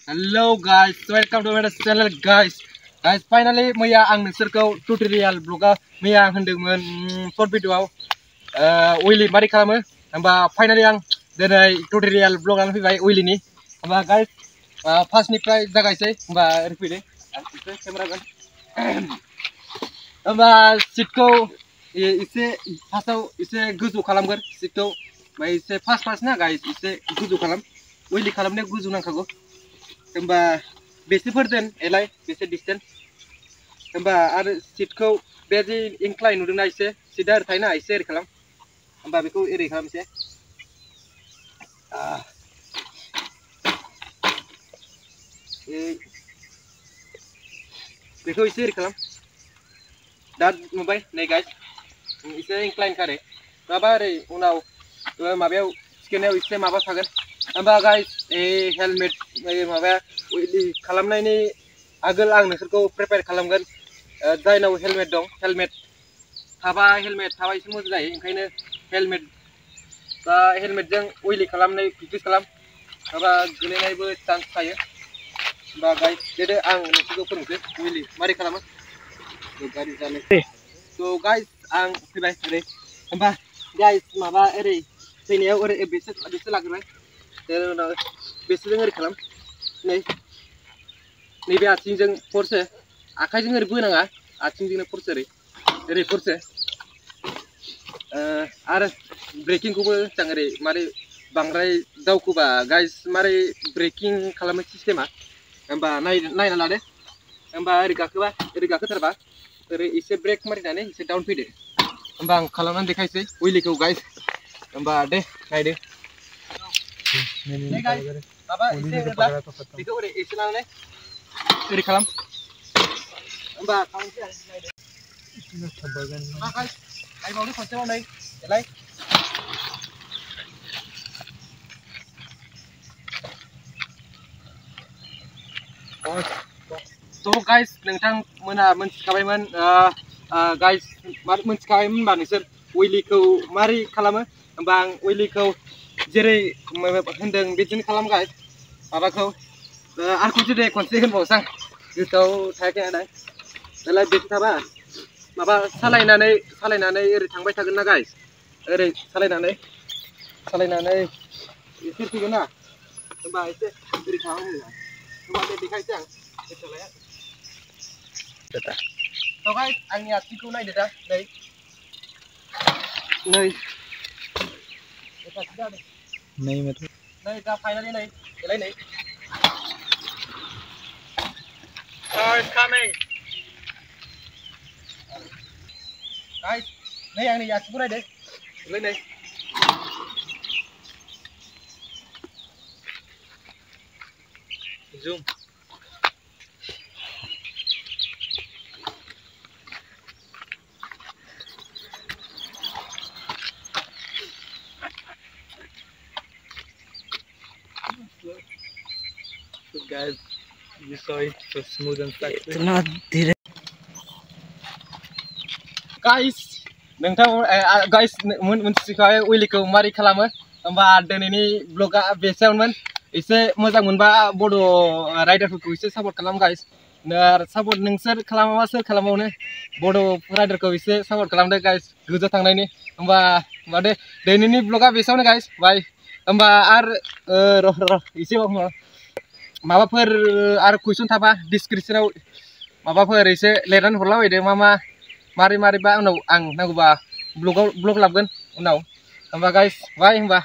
Hello guys, welcome to my channel guys. Finally मैया आं नोंसोरखौ tutorial blog मैया आं होनदोंमोन short video oily मारै खालामो होमबा finally आं दिनै tutorial blog आनो फैबाय oily नि होमबा guys first निफ्राय जागायसै होमबा ओरै फैदो आं एसे केमेरा गन होमबा सिटखौ एसे फार्स्टआव एसे गोजौ खालामगोन सिटखौ ओमफ्राय एसे फार्स्ट ना गाइस एसे गोजौ खालाम oily खालामनायाव गोजौ नांखागौ होमबा बेसेफोर दोन एलाय बेसे डिस्टेंस होमबा आरो सीटखौ बे जे इंक्लाइन नुदोंना एसे सीटा ओरै थायोना एसे ओरै खालाम होमबा बेखौ ओरै खालाम एसे बेखौ एसे ओरै खालाम दा नुबाय नै गाइस एसे इंक्लाइन खारे माबा ओरै उनाव माबायाव सिकेनायाव एसे माबा थागोन होमबा गाइस हेलमेट माबा ओइलि खालामनायनि आगोल आं नोंसोरखौ प्रिपेयार खालामगोन जायनाव हेलमेट दं हेलमेट थाबा एसे मोजां जायो ओंखायनो हेलमेट बा हेलमेटजों ओइलि खालामनाय प्रेक्टिस खालाम माबा गोलैनायबो चान्स थायो होमबा गाइस देदो आं नोंसोरखौ फोरोंसै ओइलि मारै खालामो गारि जानो स' गाइस आं फैबाय ओरै होमबा गाइस माबा ओरै फैनायाव ओरै बेसे लाग्रोबाय उनाव बेसेजों ओरै खालाम नैबे आथिंजों फरसे आखाइजों ओरै बोनाङा आथिंजोंनो फरसे ओरै फरसे आरो ब्रेकिंखौबो मोजां ओरै मारै बांद्राय दावखोबा गाइस मारै ब्रेकिं खालामो सिस्टेमा होमबा नायना लादो होमबा ओरै गाखोथारबा ओरै एसे ब्रेक मारिनानै एसे डाउन फैदो होमबा आं खालामनानै देखायसै ओइलिखौ गाइस होमबा दे नायदो माबा एसे बेखौ ओरै एसे लानानै ओरै खालाम होमबा खालामसै आं नायदो आइबावनो खनसेबाव नै देलाय थ' गाइस नोंथांमोनहा मोनथिखाबायमोन गाइस मोनथिखाबायमोन होनबा नोंसोर ओइलिखौ मारै खालामो होमबा आं ओइलिखौ जेरै होनदों बिदिनो खालाम गाइस माबाखौ आं खनसे होनबावसै आं गोसोआव थायाखै आदा दालाय बेसे थाबा माबा सालायनानै ओरै थांबाय थागोन ना गाइस ओरै सालायनानै एसे फैगोन ना होमबा एसे ओरै थांनांगौ होमबा दे देखायसै आं गोसोआव थ' गाइस आंनि आथिंखौ नायदो दा नै दा फाइनालि नै देलाय नै It's coming. Guys, đây anh này xuống đây đi. Lên đây. Zoom. So guys, you saw it so smooth and flexible. It's not direct. Guys, guys मोनथिखाबाय ओइलिखौ मारै खालामो होमबा दिनैनि ब्लगा बेसेयावनोमोन एसे मोजां मोनबा बड' राइडारफोरखौ एसे सापर्ट खालाम गाइस सापर्ट नोंसोर खालामाबा सोर खालामबावनो बड' राइडारखौ एसे सापर्ट खालामदो गाइस गोजौ थांनायनि होमबा दे दिनैनि ब्लगा बेसेयावनो गाइस बाय होमबा आरो र' एसे माबाफोर आरो कुइसन थाबा डिसक्रिपसनाव माबाफोर एसे लिरनानै हरलाबायदो मारै बा उनाव आं नांगौबा ब्लग लाबगोन उनाव होमबा गाइस बाय होमबा